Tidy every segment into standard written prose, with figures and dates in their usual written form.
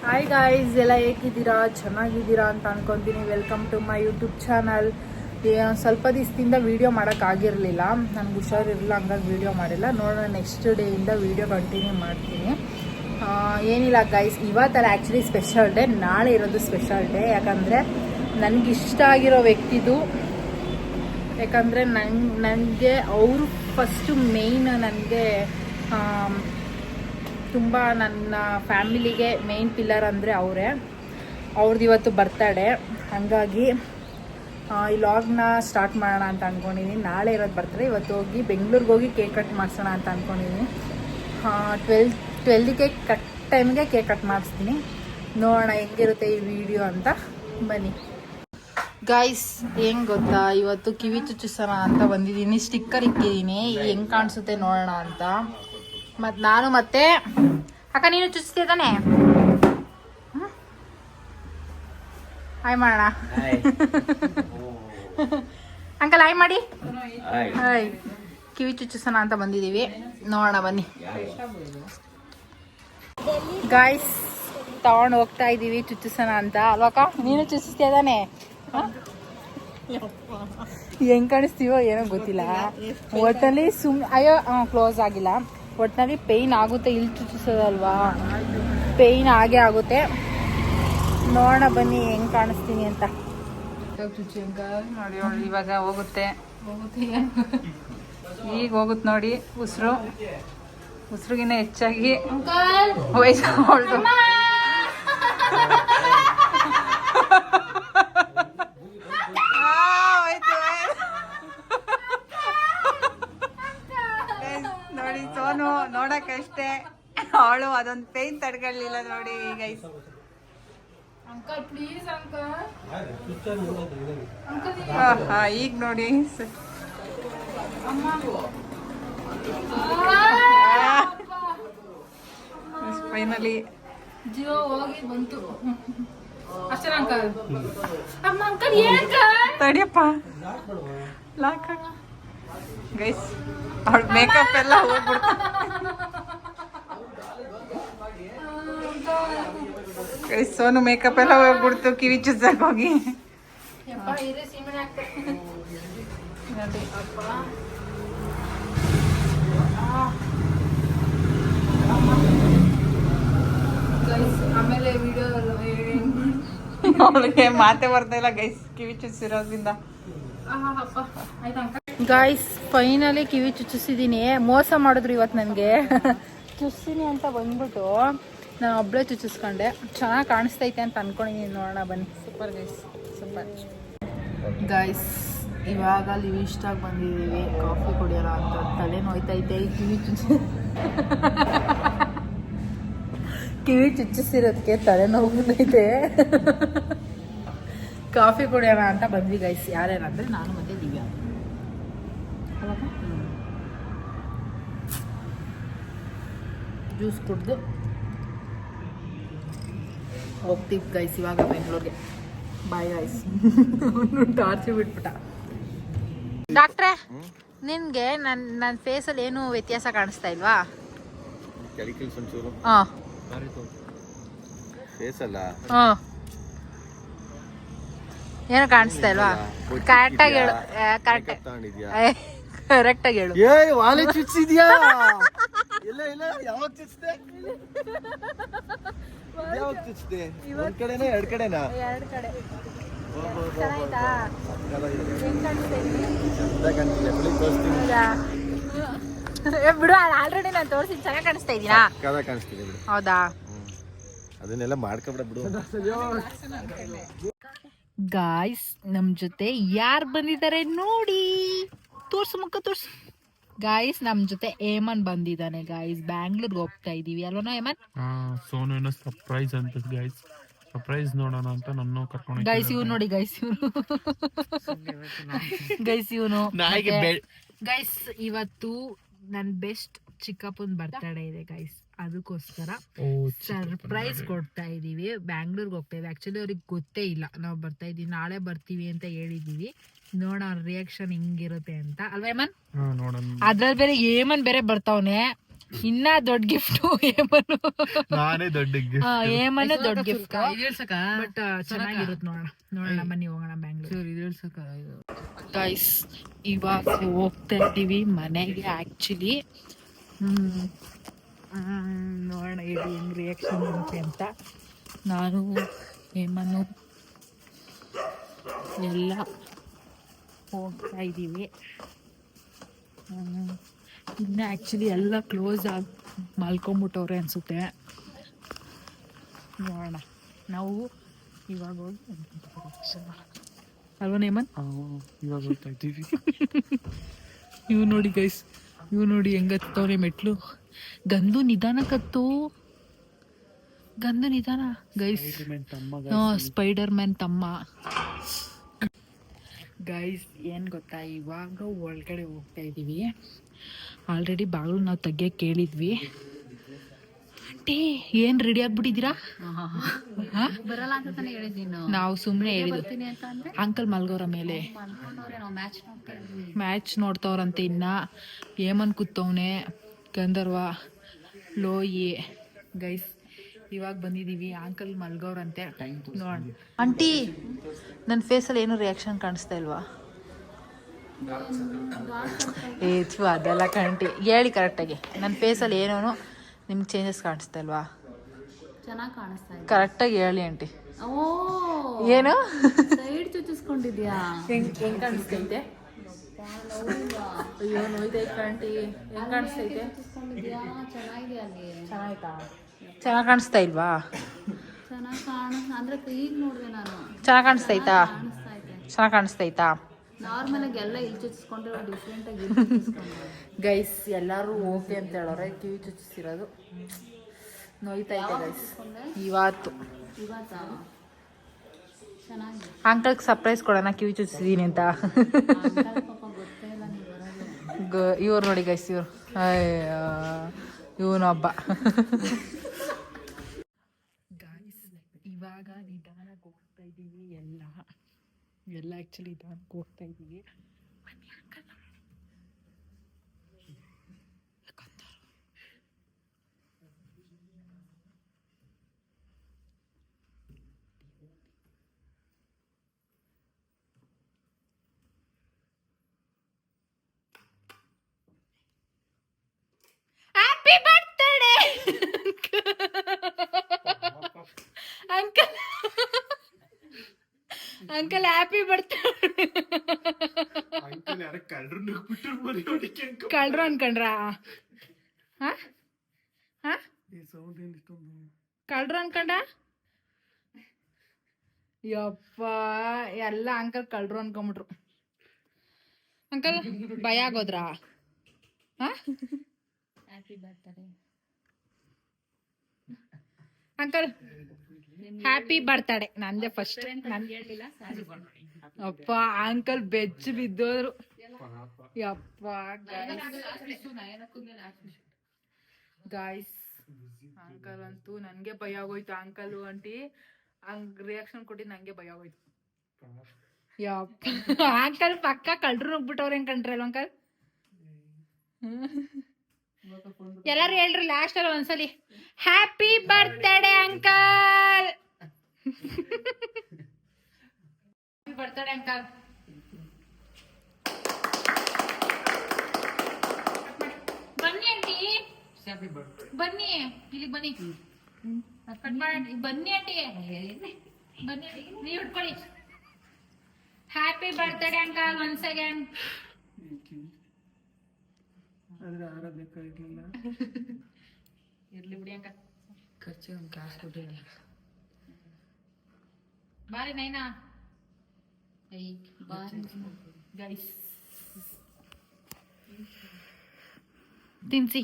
Hi guys, ಎಲ್ಲ ಹೇಗಿದ್ದೀರಾ? ಚೆನ್ನಾಗಿದ್ದೀರಾ ಅಂತ ಅನ್ಕೊತೀನಿ. Welcome to my YouTube channel. ಸ್ವಲ್ಪ ದಿವಸದಿಂದ ವೀಡಿಯೋ ಮಾಡೋಕ್ಕಾಗಿರಲಿಲ್ಲ, ನನಗೆ ಹುಷಾರಿರಲಿಲ್ಲ, ಹಂಗಾಗಿ ವೀಡಿಯೋ ಮಾಡಿಲ್ಲ. ನೋಡೋಣ, ನೆಕ್ಸ್ಟ್ ಡೇಯಿಂದ ವೀಡಿಯೋ ಕಂಟಿನ್ಯೂ ಮಾಡ್ತೀನಿ. ಏನಿಲ್ಲ ಗೈಸ್, ಇವತ್ತಲ್ಲ ಆ್ಯಕ್ಚುಲಿ ಸ್ಪೆಷಲ್ ಡೇ. ನಾಳೆ ಇರೋದು ಸ್ಪೆಷಲ್ ಡೇ, ಯಾಕಂದರೆ ನನಗಿಷ್ಟ ಆಗಿರೋ ವ್ಯಕ್ತಿದು. ಯಾಕಂದರೆ ನನಗೆ ಅವರು ಫಸ್ಟು ಮೇಯ್ನ್, ನನಗೆ ತುಂಬ ನನ್ನ ಫ್ಯಾಮಿಲಿಗೆ ಮೇಯ್ನ್ ಪಿಲ್ಲರ್ ಅಂದರೆ ಅವರೇ. ಅವ್ರದ್ದು ಇವತ್ತು ಬರ್ತಡೇ, ಹಾಗಾಗಿ ಈ ಲಾಗ್ನ ಸ್ಟಾರ್ಟ್ ಮಾಡೋಣ ಅಂತ ಅಂದ್ಕೊಂಡಿದ್ದೀನಿ. ನಾಳೆ ಇರೋದು ಬರ್ತಡೇ, ಇವತ್ತು ಹೋಗಿ ಬೆಂಗಳೂರಿಗೆ ಹೋಗಿ ಕೇಕ್ ಕಟ್ ಮಾಡಿಸೋಣ ಅಂತ ಅಂದ್ಕೊಂಡಿದ್ದೀನಿ. 12 ಕಟ್ ಟೈಮ್ಗೆ ಕೇಕ್ ಕಟ್ ಮಾಡಿಸ್ತೀನಿ. ನೋಡೋಣ ಹೆಂಗಿರುತ್ತೆ ಈ ವಿಡಿಯೋ ಅಂತ. ಬನ್ನಿ ಗಾಯ್ಸ್, ಹೆಂಗೆ ಗೊತ್ತಾ, ಇವತ್ತು ಕಿವಿ ಚುಚ್ಚಿಸೋಣ ಅಂತ ಬಂದಿದ್ದೀನಿ. ಸ್ಟಿಕ್ಕರ್ ಇಕ್ಕಿದ್ದೀನಿ, ಹೆಂಗೆ ಕಾಣಿಸುತ್ತೆ ನೋಡೋಣ ಅಂತ. ಮತ್ತು ನಾನು ಮತ್ತೆ ಅಕ್ಕ, ನೀನು ಚುಚ್ಚಿಸ್ತೀಯ ತಾನೆ? ಹಾಯ್ ಮಾಡೋಣ ಅಂಕಲ್, ಹಾಯ್ ಮಾಡಿ. ಹಾಯ್, ಕಿವಿ ಚುಚ್ಚಿಸೋಣ ಅಂತ ಬಂದಿದ್ದೀವಿ. ನೋಡೋಣ ಬನ್ನಿ ಗಾಯ್ಸ್. ತಗೊಂಡು ಹೋಗ್ತಾ ಇದ್ದೀವಿ ಚುಚ್ಚಿಸೋಣ ಅಂತ, ಅಲ್ವಕ್ಕ? ನೀನು ಚುಚ್ಚಿಸ್ತೀಯ ತಾನೆ? ಹೆಂಗೆ ಕಾಣಿಸ್ತೀವೋ ಏನೋ ಗೊತ್ತಿಲ್ಲ. ಒಟ್ಟಲ್ಲಿ ಅಯ್ಯೋ ಕ್ಲೋಸ್ ಆಗಿಲ್ಲ. ಒಟ್ಟಿನಲ್ಲಿ ಪೇಯ್ನ್ ಆಗುತ್ತೆ, ಇಲ್ಲಿ ಚುಚ್ಚಿಸೋದಲ್ವಾ, ಪೇಯ್ನ್ ಆಗೇ ಆಗುತ್ತೆ. ನೋಡೋಣ ಬನ್ನಿ ಹೆಂಗೆ ಕಾಣಿಸ್ತೀನಿ ಅಂತ. ಚುಚ್ಚಿ ನೋಡಿ, ಇವಾಗ ಹೋಗುತ್ತೆ ಈಗ ಹೋಗುತ್ತೆ ನೋಡಿ. ಉಸಿರುಗಿನ್ನ ಹೆಚ್ಚಾಗಿ ವಯಸ್ಸು ನೋಡಿ. ಸೋನು ನೋಡಕ್ಕಷ್ಟೇ, ಅವಳು ಅದೊಂದು ಪೇಯ್ನ್ ತಡ್ಕೊಳ್ಳಿಲ್ಲ ನೋಡಿ ಗೈಸ್. Uncle please uncle. ಈಗ ನೋಡಿ ಫೈನಲಿ ಜೀವ ಹೋಗಿ ಬಂತು ಅಷ್ಟೇ ಅಂಕಲ್. ಅಮ್ಮ ಅಂಕಲ್ ತಡಿಯಪ್ಪ, ಲಾಕ್ ಗೈಸ್. ಅವಳ ಮೇಕಪ್ ಎಲ್ಲ ಹೋಗ್ಬಿಡ್ತು ಗೈಸ್. ಸೋನು ಮೇಕಪ್ ಎಲ್ಲ ಹೋಗ್ಬಿಡ್ತು ಕಿವಿ ಚುಚ್ಚಕ್ ಹೋಗಿ. ಆಮೇಲೆ ವಿಡಿಯೋ ಅವಳಿಗೆ ಮಾತೆ ಬರ್ತಾ ಇಲ್ಲ ಗೈಸ್, ಕಿವಿ ಚುಚ್ಚಿರೋದ್ರಿಂದ. ಗಾಯ್ಸ್, ಫೈನಲಿ ಕಿವಿ ಚುಚ್ಚಿಸಿದ್ದೀನಿ. ಮೋಸ ಮಾಡಿದ್ರು ಇವತ್ತು ನನಗೆ. ಚುಚ್ಚಿನಿ ಅಂತ ಬಂದ್ಬಿಟ್ಟು ನಾನು ಒಬ್ಬಳೇ ಚುಚ್ಚಿಸ್ಕೊಂಡೆ. ಚೆನ್ನಾಗಿ ಕಾಣಿಸ್ತೈತೆ ಅಂತ ಅನ್ಕೊಂಡಿದ್ದೀನಿ. ನೋಡೋಣ ಬನ್ನಿ. Super guys, super guys. ಇವಾಗ ಲಿವಿಸ್ಟಾಗಿ ಬಂದಿದ್ದೀವಿ ಕಾಫಿ ಕುಡಿಯೋಣ ಅಂತ. ತಲೆ ನೋಯ್ತೈತೆ ಕಿವಿ ಚುಚ್ಚಿಸಿರೋದಕ್ಕೆ ತಲೆ ನೋವುದೈತೆ. ಕಾಫಿ ಕುಡಿಯೋಣ ಅಂತ ಬಂದ್ವಿ ಗೈಸ್. ಯಾರ್ಯಾರಂದ್ರೆ ನಾನು ಮತ್ತೆ ದಿವ್ಯಾ. ಜ್ಯೂಸ್ ಕುಡಿದು ಹೋಗ್ತೀವಿ ಗೈಸ್ ಇವಾಗ ಬೆಂಗಳೂರಿಗೆ. Bye guys. ಟಾರ್ಚಿ ಬಿಟ್ಬಿಟ್ಟ. ಡಾಕ್ಟ್ರೆ, ನಿನ್ಗೆ ನನ್ನ ಫೇಸಲ್ಲಿ ಏನು ವ್ಯತ್ಯಾಸ ಕಾಣಿಸ್ತಾ ಇಲ್ವಾ? ಹಾಂ ಏನು ಕಾಣಿಸ್ತಾ ಇಲ್ವಾ? ಕರೆಕ್ಟಾಗಿ ಹೇಳು. ಕರೆಕ್ಟಾಗಿ ಹೇಳು. ಒಂದ್ ಕಡೆನಾ ಎರಡ್ ಕಡೆನಾ? ಎರಡು ಕಡೆ. ಬಿಡು, ಆಲ್ರೆಡಿ ನಾನು ತೋರಿಸಿ ಚೆನ್ನಾಗಿ ಕಾಣಿಸ್ತಾ ಇದೀನಾ? ಹೌದಾ? ಅದನ್ನೆಲ್ಲ ಮಾಡ್ಕೊಬಿಡ ಬಿಡು. ಗಾಯ್ಸ್, ನಮ್ ಜೊತೆ ಯಾರು ಬಂದಿದ್ದಾರೆ ನೋಡಿ. ತೋರ್ಸು ಮುಖ ತೋರ್ಸು. ಗಾಯ್ಸ್, ನಮ್ ಜೊತೆ ಏಮನ್ ಬಂದಿದ್ದಾನೆ ಗಾಯ್ಸ್. ಬ್ಯಾಂಗ್ಳೂರ್ಗೆ ಹೋಗ್ತಾ ಇದೀವಿ ಅಲ್ವನೋ ಏಮನ್? ಸೋನು ಏನೋ ಸರ್ಪ್ರೈಸ್ ಅಂತ ಗೈಸ್. ಸರ್ಪ್ರೈಸ್ ನೋಡೋಣ ಅಂತ ನನ್ನ ಕರ್ಕೊಂಡು ಗೈಸ್. ಇವ್ನು ನೋಡಿ ಗೈಸ್, ಇವನು ಗೈಸ್. ಇವತ್ತು ನನ್ ಬೆಸ್ಟ್ ಚಿಕ್ಕಪ್ಪನ ಬರ್ತಡೇ ಇದೆ ಗೈಸ್. ಅದಕ್ಕೋಸ್ಕರ ಸರ್ಪ್ರೈಸ್ ಕೊಡ್ತಾ ಇದೀವಿ. ಬ್ಯಾಂಗ್ಳೂರ್ಗೆ ಹೋಗ್ತಾ ಇದೀವಿ. ಆಕ್ಚುಲಿ ಅವ್ರಿಗೆ ಗೊತ್ತೇ ಇಲ್ಲ ನಾವು ಬರ್ತಾ ಇದೀವಿ. ನಾಳೆ ಬರ್ತೀವಿ ಅಂತ ಹೇಳಿದೀವಿ. ನೋಡ ಅವ್ರ ರಿಯಾಕ್ಷನ್ ಹಿಂಗಿರುತ್ತೆ ಅಂತ ಅಲ್ವಾ ಏಮನ್? ನೋಡೋಣ. ಅದ್ರಲ್ಲಿ ಬೇರೆ ಏಮನ್ ಬೇರೆ ಬರ್ತಾವನೆ, ಇನ್ನ ದೊಡ್ಡ ಗಿಫ್ಟ್ ಏಮನ್. ನಾನೇ ದೊಡ್ಡ ಗಿಫ್ಟ್. ಏಮನ್ ದೊಡ್ಡ ಗಿಫ್ಟ್. ಬಟ್ ಚೆನ್ನಾಗಿರುತ್ತೆ ನೋಡೋಣ. ನೋಡೋಣ ಬನ್ನಿ ಹೋಗೋಣ ಬ್ಯಾಂಗ್ಳೂರ್. ಗೈಸ್ ಇವಾಗ ಹೋಗ್ತಾ ಇದ್ದೀವಿ ಮನೆಗೆ ಆಕ್ಚುಲಿ. ನೋಡೋಣ ಇದು ಹೆಂಗ್ ರಿಯಾಕ್ಷನ್ ಇರುತ್ತೆ ಅಂತ. ನಾನು ಏಮನ್ನು ಎಲ್ಲ ಹೋಗ್ತಾ ಇದ್ದೀವಿ. ಇನ್ನು ಆ್ಯಕ್ಚುಲಿ ಎಲ್ಲ ಕ್ಲೋಸ್ ಆಗಿ ಮಲ್ಕೊಂಬಿಟ್ಟವ್ರೆ ಅನಿಸುತ್ತೆ. ನೋಡೋಣ ನಾವು ಇವಾಗ ಹೋಗಿ ಅಲ್ವಾ ನೇಮನ್? ಇವಾಗ ಹೋಗ್ತಾ ಇದ್ದೀವಿ. ಇವ್ ನೋಡಿ ಗೈಸ್, ಇವ್ ನೋಡಿ ಹೆಂಗತ್ತವ್ರೆ ಮೆಟ್ಲು. ಗಂದು ನಿಧಾನಕ್ಕತ್ತು, ಗಂದು ನಿಧಾನ ಗೈಸ್. ಸ್ಪೈಡರ್ ಮ್ಯಾನ್ ತಮ್ಮ. ಗೈಸ್ ಏನು ಗೊತ್ತಾ, ಇವಾಗ ಒಳಗಡೆ ಹೋಗ್ತಾ ಇದ್ದೀವಿ. ಆಲ್ರೆಡಿ ಬಾಗಿಲು ನಾವು ತೆಗಿಯೋಕೆ ಕೇಳಿದ್ವಿ. ಆಂಟಿ ಏನು ರೆಡಿ ಆಗ್ಬಿಟ್ಟಿದ್ದೀರಾ? ಬರಲ್ಲ ಅಂತ ತಾನೇ ಹೇಳಿದ್ದೀನಿ. ನಾವು ಸುಮ್ಮನೆ ಹೇಳಿದ್ವಿ. ಅಂತ ಅಂದ್ರೆ ಅಂಕಲ್ ಮಲ್ಗೋರ ಮೇಲೆ ನಾವು ಮ್ಯಾಚ್ ನೋಡ್ತಾ ಇದ್ವಿ. ಮ್ಯಾಚ್ ನೋಡ್ತವ್ರಂತೆ. ಇನ್ನ ಏಮನ್ ಕೂತವನೆ, ಗಂಧರ್ವ, ಲೋಯಿ. ಗೈಸ್ ಇವಾಗ ಬಂದಿದ್ದೀವಿ, ಅಂಕಲ್ ಮಲ್ಗೋರಂತೆ. ನೋಡೋಣ. ಆಂಟಿ ನನ್ನ ಫೇಸಲ್ಲಿ ಏನು ರಿಯಾಕ್ಷನ್ ಕಾಣಿಸ್ತಾ ಇಲ್ವಾ? ಅದೆಲ್ಲ ಕಂಟಿ ಹೇಳಿ ಕರೆಕ್ಟಾಗಿ. ನನ್ನ ಫೇಸಲ್ಲಿ ಏನೋ ನಿಮ್ಗೆ ಚೇಂಜಸ್ ಕಾಣಿಸ್ತಾ ಇಲ್ವಾ? ಚೆನ್ನಾಗಿ ಕಾಣಿಸ್ತಾ ಇದೆ. ಕರೆಕ್ಟಾಗಿ ಹೇಳಿ ಆಂಟಿ. ಓ ಏನು ಸೈಡ್ ಚುಚ್ಚಿಸ್ಕೊಂಡಿದ್ಯಾ? ಹೆಂಗ್ ಕಾಣಿಸ್ತೈತೆ? ಅಯ್ಯೋ ನೋಯ್ತೈತೆ ಆಂಟಿ. ಹೆಂಗ್ ಕಾಣಿಸ್ತೈತೆ? ಚುಚ್ಚಿಸ್ಕೊಂಡಿದ್ಯಾ? ಚೆನ್ನಾಗಿದೆ ಅಲ್ಲಿ. ಚೆನ್ನಾಯ್ತಾ? ಚೆನ್ನಾಗಿ ಕಾಣಿಸ್ತಾ ಇಲ್ವಾ? ಚೆನ್ನಾಗಿ ಅಂದ್ರೆ ಈಗ ನೋಡಿದೆ ನಾನು. ಚೆನ್ನಾಗಿ ಕಾಣಿಸ್ತೈತಾ? ಕಾಣಿಸ್ತಾ ಇದೆ. ಚೆನ್ನಾಗಿ ಕಾಣಿಸ್ತೈತಾ? ನಾರ್ಮಲ್ ಆಗಿ ಎಲ್ಲ ಇಲ್ಲಿ ಚುಚ್ಚಿಸ್ಕೊಂಡ್ರೆ ಡಿಫ್ರೆಂಟ್ ಆಗಿ ಗೈಸ್ ಎಲ್ಲರೂ ಓಕೆ ಅಂತ ಹೇಳೋರೆ. ಕಿವಿ ಚುಚ್ಚಿಸಿರೋದು ನೋಯ್ತೈತೆ ಗೈಸ್. ಇವತ್ತು ಇವತ್ತಾ ಚೆನ್ನಾಗಿ ಅಂಕಲ್ಗೆ ಸರ್ಪ್ರೈಸ್ ಕೊಡೋಣ, ಕಿವಿ ಚುಚ್ಚಿಸಿದೀನಿ ಅಂತ. ಪಾಪ ಗೊತ್ತೇ ಇಲ್ಲ ನೀವು ಬರೋದು. ಇವ್ರು ನೋಡಿ ಗೈಸ್, ಇವ್ರು ಇವನೊಬ್ಬ. ಗಾಯ್ಸ್ ಇವಾಗ ನಿಧಾನಕ್ಕೆ ಹೋಗ್ತಾ ಇದ್ದೀವಿ. ಎಲ್ಲ ಆ್ಯಕ್ಚುಲಿ ನಿಧಾನಕ್ಕೆ ಹೋಗ್ತಾ ಇದ್ದೀವಿ. Happy birthday uncle. Uncle happy birthday. ಕಳ್ರು ಅನ್ಕೊಂಡ್ರ? ಕಳ್ರು ಅನ್ಕೊಂಡ? ಯಪ್ಪ ಎಲ್ಲ ಅಂಕಲ್ ಕಳ್ರು ಅನ್ಕೊಂಬಿಟ್ರು. ಅಂಕಲ್ ಭಯ ಆಗೋದ್ರಾ? Happy birthday uncle. Happy birthday ನಂದೆ ಫಸ್ಟ್. ಅಪ್ಪ ಅಂಕಲ್ ಬೆಚ್ಚ ಬಿದ್ದೋದ್ರು. ಯಪ್ಪ ಗಾಯ್ಸ್ ಅಂಕಲ್ ಅಂತೂ ನನ್ಗೆ ಭಯ ಆಗೋಯ್ತು. ಅಂಕಲ್ ಆಂಟಿ ಹಂಗ್ ರಿಯಾಕ್ಷನ್ ಕೊಟ್ಟಿದ್ದು ನಂಗೆ ಭಯ ಆಗೋಯ್ತು. ಯಪ್ಪ ಅಂಕಲ್ ಪಕ್ಕ ಕಳ್ರು ನುಗ್ಬಿಟ್ಟವ್ರೆ ಕಂಡ್ರಲ್ವ ಅಂಕಲ್? ಎಲ್ಲಾರು ಹೇಳ್ರಿ ಲಾಸ್ಟ್ ಅಲ್ಲಿ ಒಂದ್ಸಲಿ happy birthday uncle. Happy birthday uncle. ಬನ್ನಿ ಆಂಟಿ, ಬನ್ನಿ ಇಲ್ಲಿ ಬನ್ನಿ. ಬನ್ನಿ ಆಂಟಿ, ಬನ್ನಿ ನೀವು ಇಟ್ಕೊಳ್ಳಿ. Happy birthday uncle once again. ಇರ್ಲಿ ಬಿಡಿ ಅಂಕಲ್, ಖರ್ಚು ಒಂದು ಕಾಸು ಕೊಟ್ಟಿಲ್ಲ. ಬಾರಿ ನೈನಾ ಗೈಸ್ ತಿನ್ಸಿ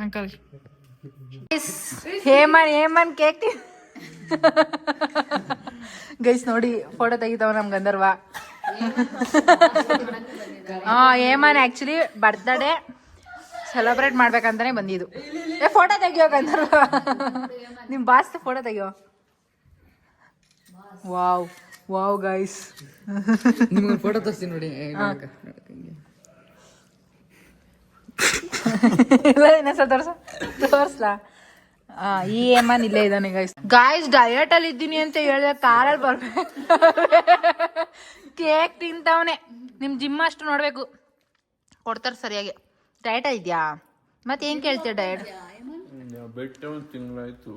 ಅಂಕಲ್. ಹೇಮನ್ ಕೇಕ್ ಗೈಸ್ ನೋಡಿ ಫೋಟೋ ತೆಗಿತಾವ ನಮ್ ಗಂಧರ್ವ. ಹೇಮನ್ ಆಕ್ಚುಲಿ ಬರ್ತ್ಡೇ ಸೆಲೆಬ್ರೇಟ್ ಮಾಡ್ಬೇಕಂತಾನೆ ಬಂದಿದ್ದು. ಫೋಟೋ ತೆಗಿಯೋ ಗಂಧರ್ವ, ನಿಮ್ ಬಾಸ್ ಫೋಟೋ ತೆಗಿಯೋ. ವಾವ್ ವಾವ್ ಗೈಸ್, ನಿಮ್ಗೆ ಫೋಟೋ ತೋರಿಸ್ತೀನಿ ನೋಡಿ. ತೋರ್ಸ್ಲಾ? ಈ ಏಮನ್ ಇಲ್ಲೇ ಇದ್ದಾನೆ ಗೈಸ್. ಡಯಟ್ ಅಲ್ಲಿ ಇದ್ದೀನಿ ಅಂತ ಹೇಳಿದ್ರೆ ಕಾರಲ್ಲಿ ಬರ್ಬೇಕು. ಕೇಕ್ ತಿಂತವನೆ. ನಿಮ್ ಜಿಮ್ ಅಷ್ಟು ನೋಡ್ಬೇಕು, ಕೊಡ್ತಾರ ಸರಿಯಾಗಿ. ಡಯಟ್ ಇದೆಯಾ? ಮತ್ತೆ ಏನ್ ಕೇಳ್ತೀಯ ಡಯಟ್? ಬೆಟ್ಟ ಒಂದು ತಿಂಗಳಾಯ್ತು.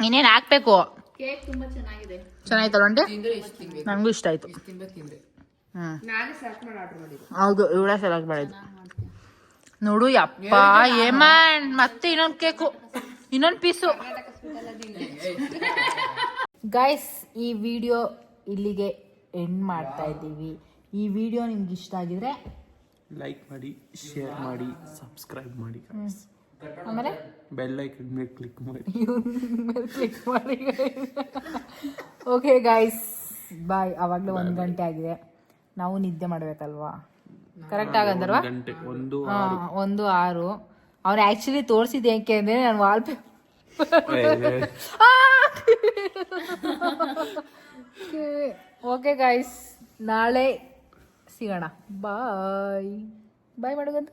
ಇನ್ನೇನ್ ಹಾಕ್ಬೇಕು? ಕೇಕ್ ತುಂಬಾ ಚೆನ್ನಾಗಿದೆ. ಚೆನ್ನಾಯ್ತಲ್ಲ ಅಂಟಿ? ನಂಗೂ ಇಷ್ಟ ಆಯ್ತು. ಹೌದು, ಇವಳೇ ಸೆಲೆಕ್ಟ್ ಮಾಡಿದ್ದು. ನೋಡು ಯಪ್ಪ ಏಮನ್, ಮತ್ತೆ ಇನ್ನೊಂದು ಕೇಕು, ಇನ್ನೊಂದು ಪೀಸು. ಗೈಸ್, ಈ ವಿಡಿಯೋ ಇಲ್ಲಿಗೆ ಎಂಡ್ ಮಾಡ್ತಾ ಇದ್ದೀವಿ. ಈ ವಿಡಿಯೋ ನಿಮ್ಗೆ ಇಷ್ಟ ಆಗಿದ್ರೆ ಲೈಕ್ ಮಾಡಿ, ಶೇರ್ ಮಾಡಿ, ಸಬ್ಸ್ಕ್ರೈಬ್ ಮಾಡಿ, ಆಮೇಲೆ ಬೆಲ್ ಐಕನ್ ಮೇಲೆ ಕ್ಲಿಕ್ ಮಾಡಿ. ಕ್ಲಿಕ್ ಮಾಡಿ. ಓಕೆ ಗೈಸ್, ಬಾಯ್. ಅವಾಗಲೇ 1 ಗಂಟೆ ಆಗಿದೆ, ನಾವು ನಿದ್ದೆ ಮಾಡ್ಬೇಕಲ್ವಾ? ಕರೆಕ್ಟ್ ಆಗಂದಲ್ವಾ? 1:06. ಅವ್ರು ಆ್ಯಕ್ಚುಲಿ ತೋರಿಸಿದ್ದು ಯಾಕೆ ಅಂದರೆ ನಾನು ಓಕೆ ಗೈಸ್, ನಾಳೆ ಸಿಗೋಣ. ಬಾಯ್ ಬಾಯ್ ಮಾಡೋದಂತ.